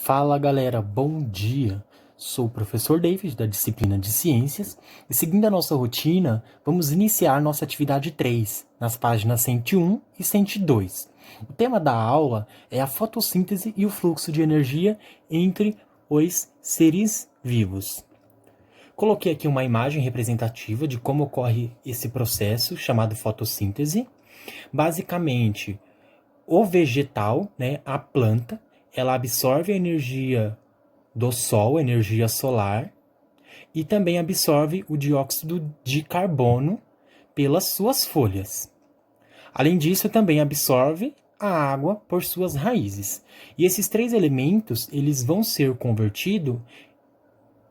Fala galera, bom dia! Sou o professor David da disciplina de Ciências e seguindo a nossa rotina, vamos iniciar nossa atividade 3, nas páginas 101 e 102. O tema da aula é a fotossíntese e o fluxo de energia entre os seres vivos. Coloquei aqui uma imagem representativa de como ocorre esse processo chamado fotossíntese. Basicamente, o vegetal, a planta, ela absorve a energia do sol, energia solar, e também absorve o dióxido de carbono pelas suas folhas. Além disso, também absorve a água por suas raízes. E esses três elementos, eles vão ser convertidos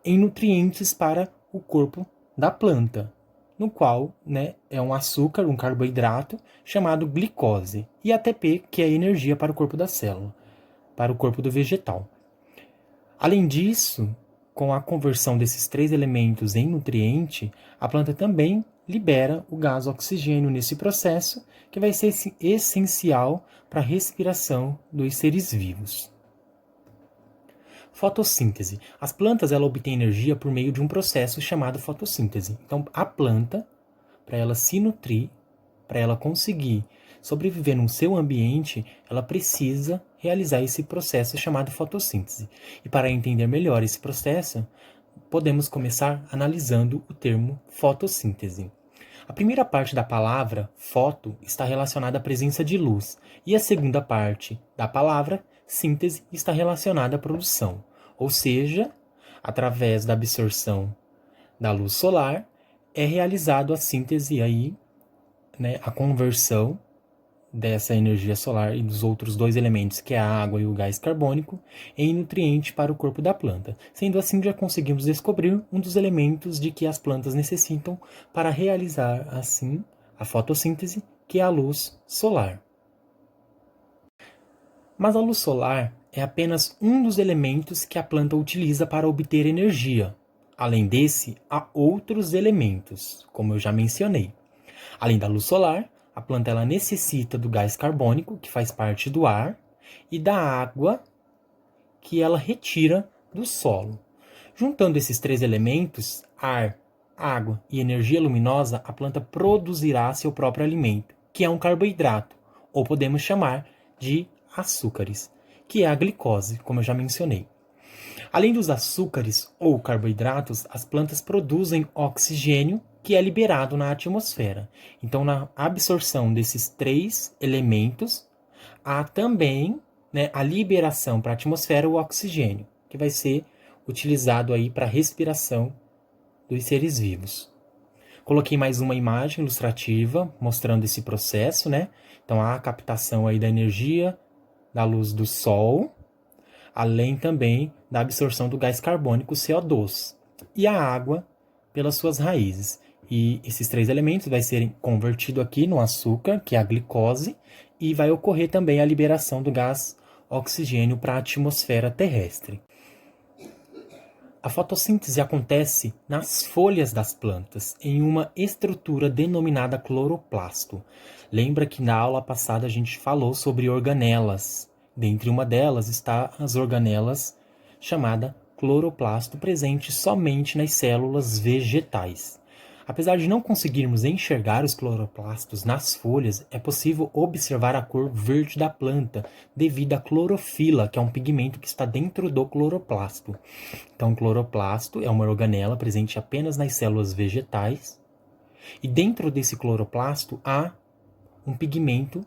em nutrientes para o corpo da planta, no qual é um açúcar, um carboidrato, chamado glicose, e ATP, que é energia para o corpo da célula, para o corpo do vegetal. Além disso, com a conversão desses três elementos em nutriente, a planta também libera o gás oxigênio nesse processo, que vai ser essencial para a respiração dos seres vivos. Fotossíntese. As plantas obtêm energia por meio de um processo chamado fotossíntese. Então, a planta, para ela se nutrir, para ela conseguir sobreviver no seu ambiente, ela precisa realizar esse processo chamado fotossíntese. E para entender melhor esse processo, podemos começar analisando o termo fotossíntese. A primeira parte da palavra foto está relacionada à presença de luz, e a segunda parte da palavra síntese está relacionada à produção, ou seja, através da absorção da luz solar, é realizado a síntese aí, a conversão dessa energia solar e dos outros dois elementos, que é a água e o gás carbônico, em nutriente para o corpo da planta. Sendo assim, já conseguimos descobrir um dos elementos de que as plantas necessitam para realizar, assim, a fotossíntese, que é a luz solar. Mas a luz solar é apenas um dos elementos que a planta utiliza para obter energia. Além desse, há outros elementos, como eu já mencionei. Além da luz solar, a planta ela necessita do gás carbônico, que faz parte do ar, e da água, que ela retira do solo. Juntando esses três elementos, ar, água e energia luminosa, a planta produzirá seu próprio alimento, que é um carboidrato, ou podemos chamar de açúcares, que é a glicose, como eu já mencionei. Além dos açúcares ou carboidratos, as plantas produzem oxigênio, que é liberado na atmosfera. Então, na absorção desses três elementos, há também a liberação para a atmosfera o oxigênio, que vai ser utilizado aí para a respiração dos seres vivos. Coloquei mais uma imagem ilustrativa mostrando esse processo, Então, há a captação aí da energia da luz do sol, além também da absorção do gás carbônico CO2 e a água pelas suas raízes. E esses três elementos vai serem convertidos aqui no açúcar, que é a glicose, e vai ocorrer também a liberação do gás oxigênio para a atmosfera terrestre. A fotossíntese acontece nas folhas das plantas, em uma estrutura denominada cloroplasto. Lembra que na aula passada a gente falou sobre organelas. Dentre uma delas está as organelas, chamada cloroplasto, presente somente nas células vegetais. Apesar de não conseguirmos enxergar os cloroplastos nas folhas, é possível observar a cor verde da planta, devido à clorofila, que é um pigmento que está dentro do cloroplasto. Então, o cloroplasto é uma organela presente apenas nas células vegetais, e dentro desse cloroplasto há um pigmento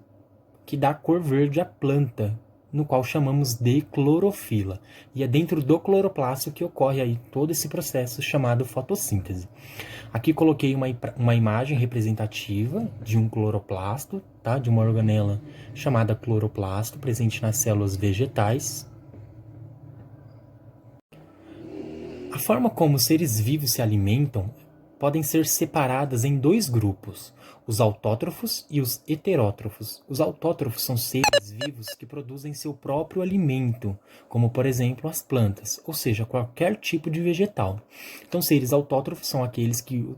que dá cor verde à planta, no qual chamamos de clorofila. E é dentro do cloroplasto que ocorre aí todo esse processo chamado fotossíntese. Aqui coloquei uma imagem representativa de um cloroplasto, de uma organela chamada cloroplasto, presente nas células vegetais. A forma como os seres vivos se alimentam podem ser separadas em dois grupos, os autótrofos e os heterótrofos. Os autótrofos são seres vivos que produzem seu próprio alimento, como por exemplo as plantas, ou seja, qualquer tipo de vegetal. Então, seres autótrofos são aqueles que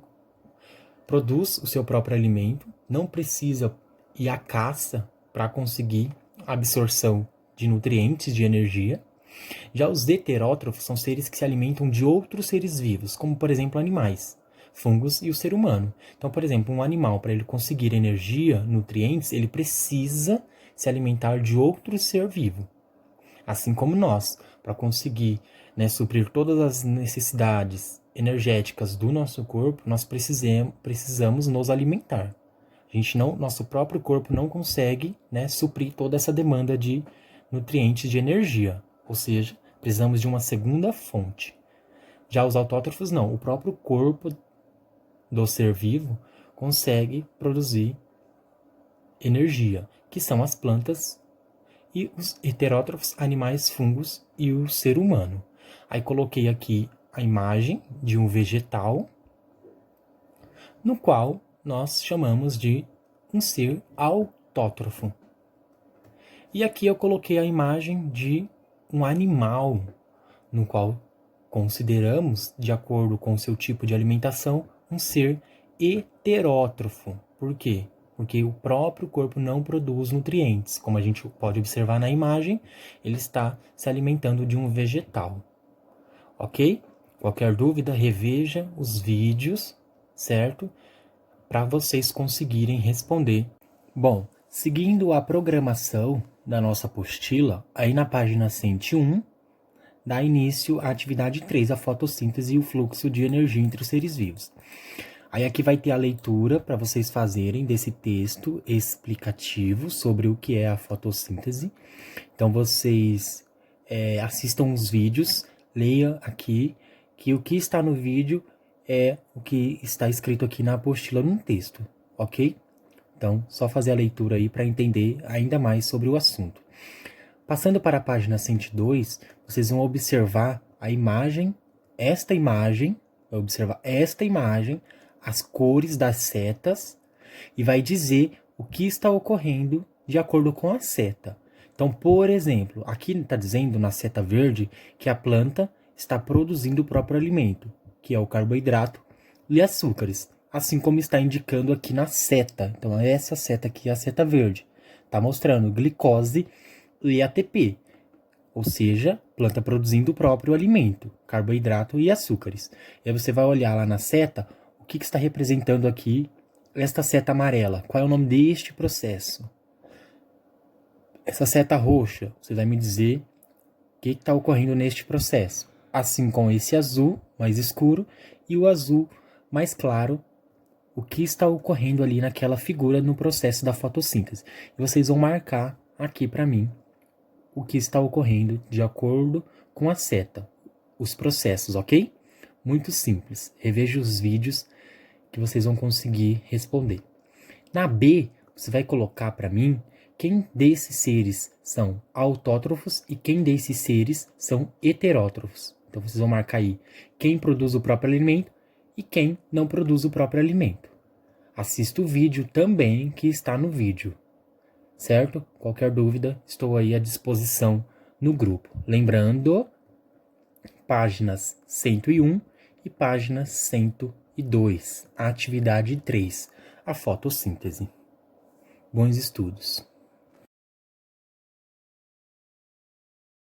produzem o seu próprio alimento, não precisa ir à caça para conseguir a absorção de nutrientes, de energia. Já os heterótrofos são seres que se alimentam de outros seres vivos, como por exemplo animais, fungos e o ser humano. Então, por exemplo, um animal, para ele conseguir energia, nutrientes, ele precisa se alimentar de outro ser vivo. Assim como nós, para conseguir, né, suprir todas as necessidades energéticas do nosso corpo, nós precisamos nos alimentar. Nosso próprio corpo não consegue, né, suprir toda essa demanda de nutrientes de energia. Ou seja, precisamos de uma segunda fonte. Já os autótrofos não. O próprio corpo do ser vivo consegue produzir energia, que são as plantas e os heterótrofos, animais, fungos e o ser humano. Aí coloquei aqui a imagem de um vegetal, no qual nós chamamos de um ser autótrofo. E aqui eu coloquei a imagem de um animal, no qual consideramos, de acordo com o seu tipo de alimentação, um ser heterótrofo. Por quê? Porque o próprio corpo não produz nutrientes. Como a gente pode observar na imagem, ele está se alimentando de um vegetal. Ok? Qualquer dúvida, reveja os vídeos, certo? Para vocês conseguirem responder. Bom, seguindo a programação da nossa apostila, aí na página 101, dá início à atividade 3, a fotossíntese e o fluxo de energia entre os seres vivos. Aí aqui vai ter a leitura para vocês fazerem desse texto explicativo sobre o que é a fotossíntese. Então vocês assistam os vídeos, leiam aqui que o que está no vídeo é o que está escrito aqui na apostila no texto, ok? Então, só fazer a leitura aí para entender ainda mais sobre o assunto. Passando para a página 102, vocês vão observar a imagem, vai observar esta imagem, as cores das setas, e vai dizer o que está ocorrendo de acordo com a seta. Então, por exemplo, aqui está dizendo na seta verde que a planta está produzindo o próprio alimento, que é o carboidrato e açúcares, assim como está indicando aqui na seta. Então, essa seta aqui é a seta verde. Está mostrando glicose e ATP, ou seja, planta produzindo o próprio alimento, carboidrato e açúcares. E aí você vai olhar lá na seta, o que está representando aqui esta seta amarela. Qual é o nome deste processo? Essa seta roxa, você vai me dizer o que está ocorrendo neste processo. Assim como esse azul mais escuro e o azul mais claro, o que está ocorrendo ali naquela figura no processo da fotossíntese. E vocês vão marcar aqui para mim o que está ocorrendo de acordo com a seta, os processos, ok? Muito simples. Reveja os vídeos que vocês vão conseguir responder. Na B, você vai colocar para mim quem desses seres são autótrofos e quem desses seres são heterótrofos. Então vocês vão marcar aí quem produz o próprio alimento e quem não produz o próprio alimento. Assista o vídeo também que está no vídeo, certo? Qualquer dúvida, estou aí à disposição no grupo. Lembrando, páginas 101 e página 102, a atividade 3, a fotossíntese. Bons estudos!